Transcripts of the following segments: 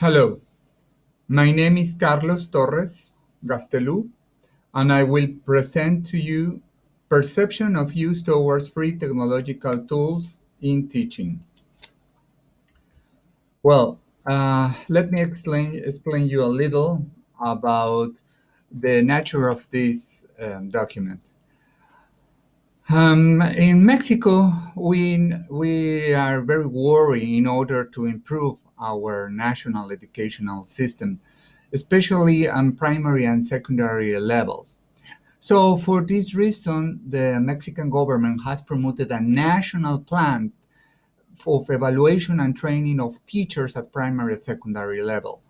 Hello, my name is Carlos Torres Gastelu, and I will present to you perception of use towards free technological tools in teaching. Well, let me explain you a little about the nature of this document. In Mexico, we are very worried in order to improve our national educational system, especially on primary and secondary levels. So, for this reason, the Mexican government has promoted a national plan of evaluation and training of teachers at primary and secondary level.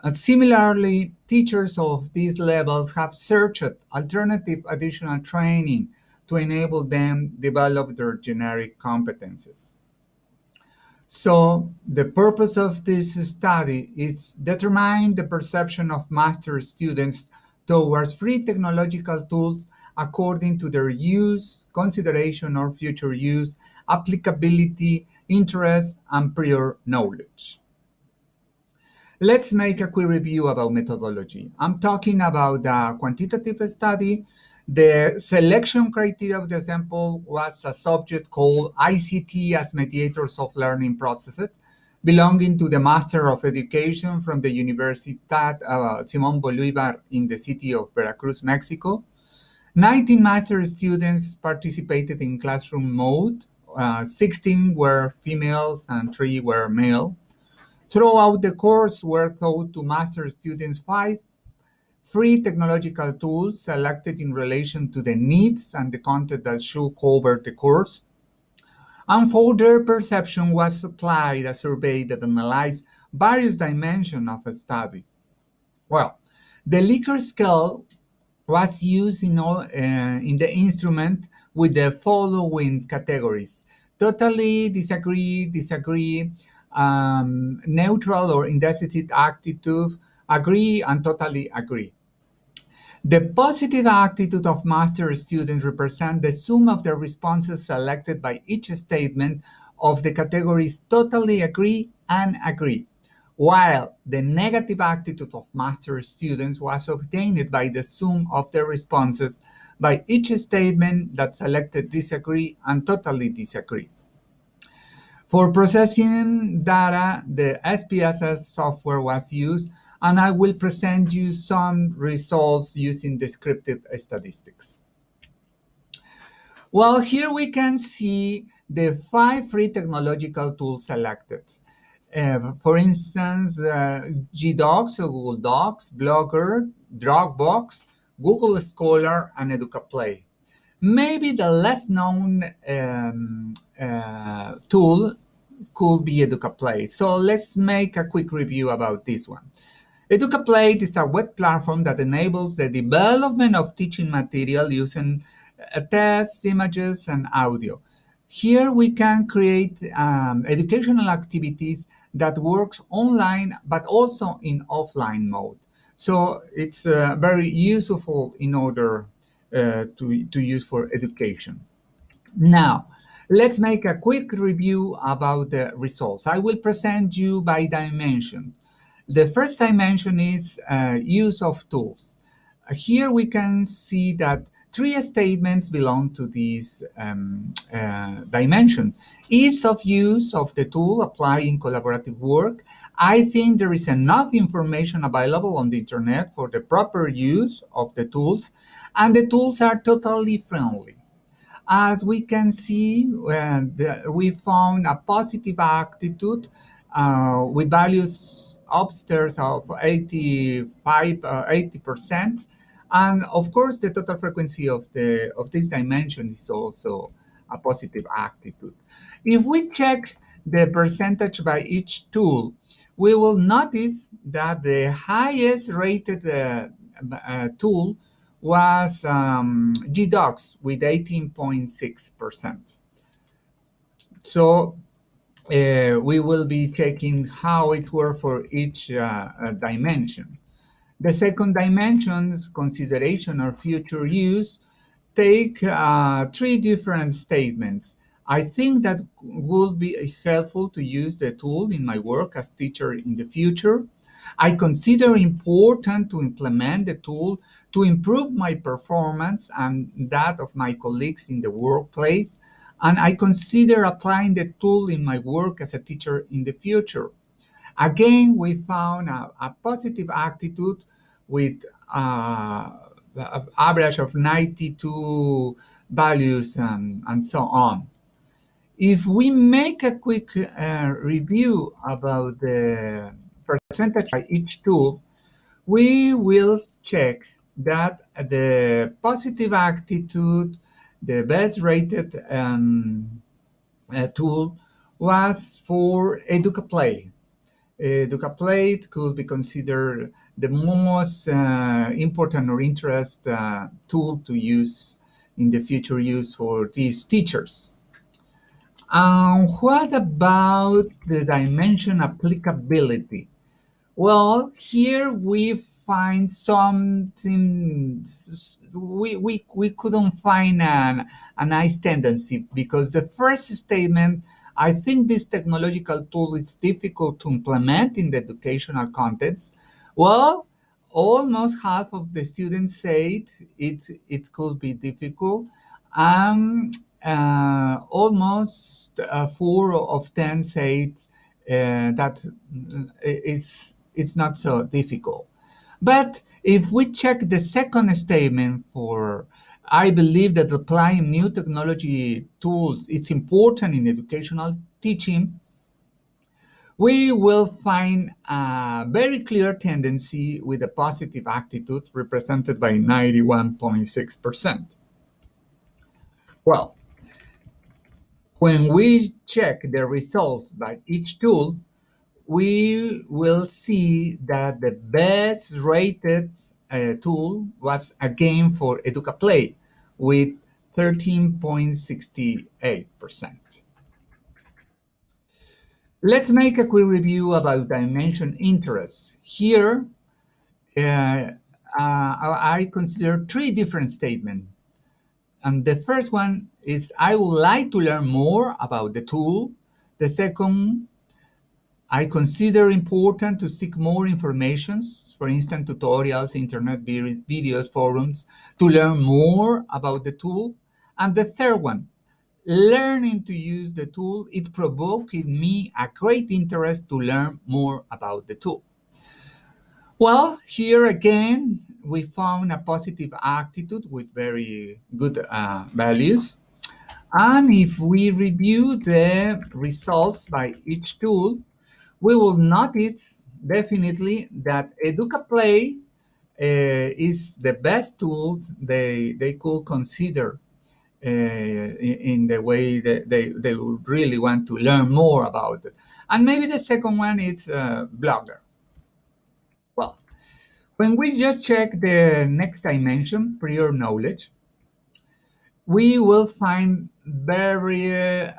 And similarly, teachers of these levels have searched alternative additional training to enable them develop their generic competences. So the purpose of this study is determine the perception of master students towards free technological tools according to their use, consideration or future use, applicability, interest, and prior knowledge. Let's make a quick review about methodology. I'm talking about the quantitative study. The selection criteria of the sample was a subject called ICT as mediators of learning processes, belonging to the Master of Education from the University Simon Bolivar in the city of Veracruz, Mexico. 19 master students participated in classroom mode. 16 were females and 3 were male. Throughout the course were taught to master students 5 free technological tools selected in relation to the needs and the content that should cover the course. And for their perception was applied a survey that analyzed various dimensions of a study. Well, the Likert scale was used in the instrument with the following categories: totally disagree, neutral or indecisive attitude, agree, and totally agree. The positive attitude of master students represent the sum of the responses selected by each statement of the categories totally agree and agree, while the negative attitude of master students was obtained by the sum of the responses by each statement that selected disagree and totally disagree. For processing data, the SPSS software was used, and I will present you some results using descriptive statistics. Well, here we can see the 5 free technological tools selected. For instance, Gdocs or Google Docs, Blogger, Dropbox, Google Scholar, and Educaplay. Maybe the less known tool could be Educaplay. So let's make a quick review about this one. Educaplay is a web platform that enables the development of teaching material using tests, images, and audio. Here we can create educational activities that works online, but also in offline mode. So it's very useful in order to use for education. Now, let's make a quick review about the results. I will present you by dimension. The first dimension is use of tools. Here we can see that 3 statements belong to this dimension. Ease of use of the tool applied in collaborative work. I think there is enough information available on the internet for the proper use of the tools, and the tools are totally friendly. As we can see, we found a positive attitude with values upstairs of 80%. And of course, the total frequency of this dimension is also a positive attitude. If we check the percentage by each tool, we will notice that the highest rated tool was Gdocs with 18.6%. So we will be checking how it works for each dimension. The second dimension, consideration or future use, take 3 different statements. I think that would be helpful to use the tool in my work as teacher in the future. I consider important to implement the tool to improve my performance and that of my colleagues in the workplace. And I consider applying the tool in my work as a teacher in the future. Again, we found a positive attitude with an average of 92 values and so on. If we make a quick review about the percentage by each tool, we will check that the positive attitude, the best rated tool was for Educaplay. Educaplay could be considered the most important or interest tool to use in the future use for these teachers. What about the dimension applicability? Well, here we find something, we couldn't find a nice tendency because the first statement, I think this technological tool is difficult to implement in the educational context. Well, almost half of the students said it could be difficult. Um, Almost 4 of 10 said that it's not so difficult. But if we check the second statement for I believe that applying new technology tools is important in educational teaching, we will find a very clear tendency with a positive attitude represented by 91.6%. Well, when we check the results by each tool, we will see that the best rated tool was again for Educaplay with 13.68%. Let's make a quick review about dimension interests. Here, I consider 3 different statements. And the first one is I would like to learn more about the tool. The second, I consider important to seek more information, for instance, tutorials, internet videos, forums, to learn more about the tool. And the third one, learning to use the tool, it provoked in me a great interest to learn more about the tool. Well, here again, we found a positive attitude with very good values. And if we review the results by each tool, we will notice definitely that Educaplay is the best tool they could consider in the way that they would really want to learn more about it. And maybe the second one is Blogger. Well, when we just check the next dimension, prior knowledge, we will find very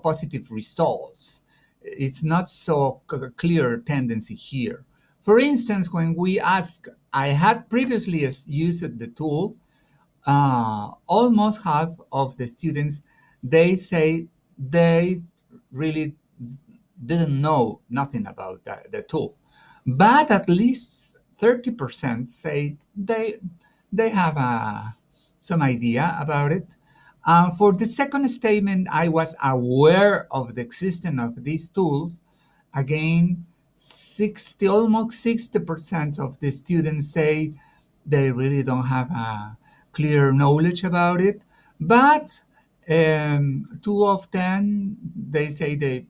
positive results. It's not so clear tendency here. For instance, when we ask, I had previously used the tool, almost half of the students, they say they really didn't know nothing about the tool. But at least 30% say they have some idea about it. For the second statement, I was aware of the existence of these tools. Again, almost 60% of the students say they really don't have a clear knowledge about it. But 2 of 10, they say they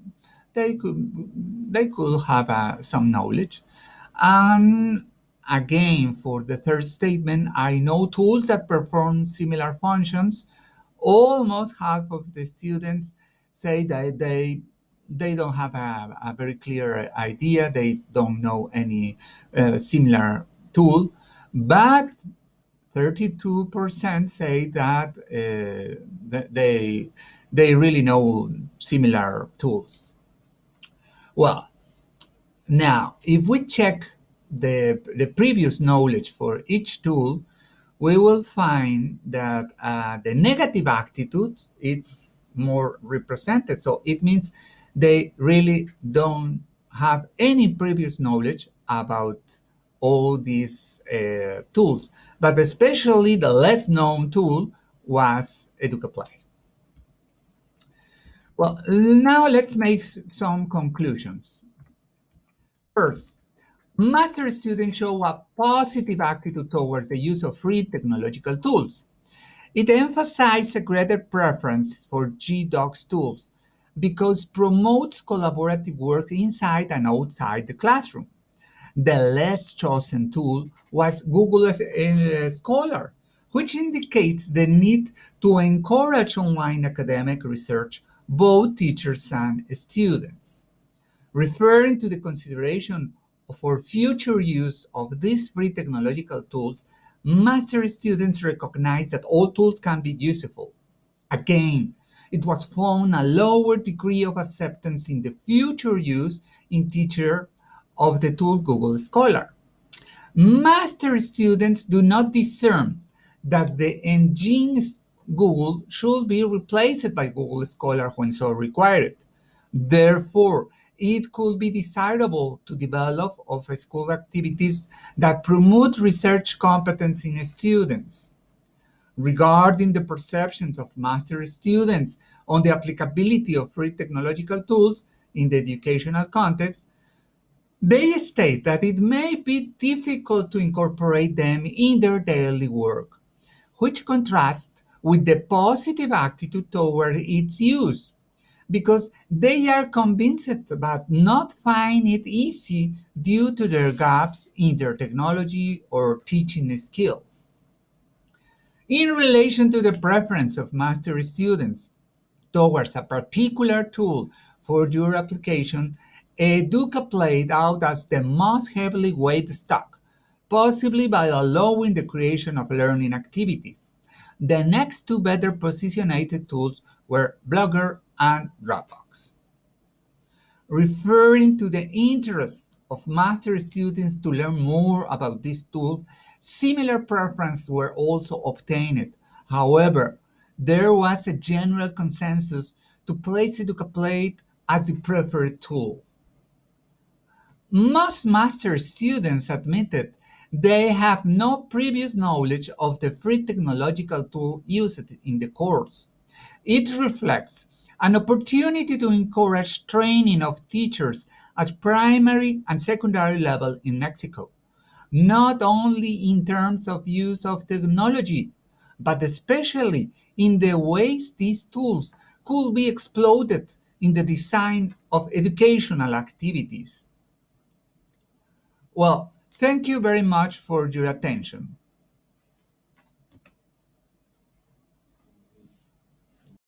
could have some knowledge. And again, for the third statement, I know tools that perform similar functions. Almost half of the students say that they don't have a very clear idea. They don't know any similar tool. But 32% say that they really know similar tools. Well, now, if we check the previous knowledge for each tool, we will find that the negative attitude it's more represented. So it means they really don't have any previous knowledge about all these tools, but especially the less known tool was Educaplay. Well, now let's make some conclusions. First, master students show a positive attitude towards the use of free technological tools. It emphasizes a greater preference for Gdocs tools because promotes collaborative work inside and outside the classroom. The less chosen tool was Google Scholar, which indicates the need to encourage online academic research, both teachers and students. Referring to the consideration for future use of these free technological tools, master students recognize that all tools can be useful. Again, it was found a lower degree of acceptance in the future use in teacher of the tool Google Scholar. Master students do not discern that the engine Google should be replaced by Google Scholar when so required. Therefore, it could be desirable to develop off-school activities that promote research competence in students. Regarding the perceptions of master students on the applicability of free technological tools in the educational context, they state that it may be difficult to incorporate them in their daily work, which contrasts with the positive attitude toward its use, because they are convinced but not find it easy due to their gaps in their technology or teaching skills. In relation to the preference of master students towards a particular tool for your application, Educa played out as the most heavily weighted stock, possibly by allowing the creation of learning activities. The next two better positioned tools were Blogger and Dropbox. Referring to the interest of master students to learn more about these tools, similar preferences were also obtained. However, there was a general consensus to place Educaplay as the preferred tool. Most master students admitted they have no previous knowledge of the free technological tool used in the course. It reflects an opportunity to encourage training of teachers at primary and secondary level in Mexico, not only in terms of use of technology, but especially in the ways these tools could be exploited in the design of educational activities. Well, thank you very much for your attention.